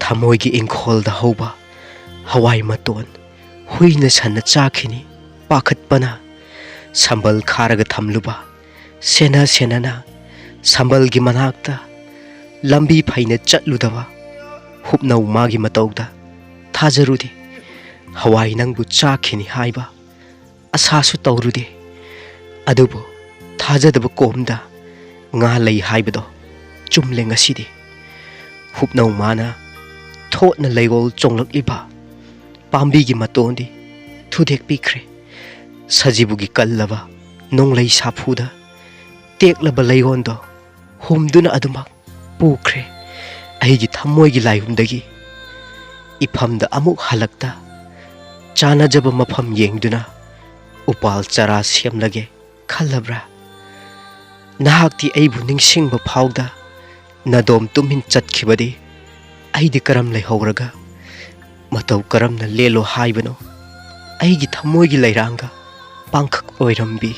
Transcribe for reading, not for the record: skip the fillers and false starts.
Thamoigi ingkholda hoba hawai maton huina sanna chakhini pakhatpana sambal kharaga thamluba sena senana sambalgi manakta lambi phaina chatludaba hupnau magi matauda thajarudi hawai nangbu chakhini haiba asasu tawrudi adubu thajadaba komda nga lei haibado chumle ngasidi hupnau mana thotna leigol chonglakliba pambigi matondi thudek pikre sajibugi kallaba nonglei saphuda teklaba leigondo humduna adumak pukre aigi thamoigi laihumdagi ifamda amuk halakta chanajaba mafam yengduna upal chara semlage khallabra nahakti aibu ningsingba phawda nadom tumhin chatkhibadi aidi karam leihawraga matau karamna lelo haibano aigi thamoigi leiranga pangkhak oirambi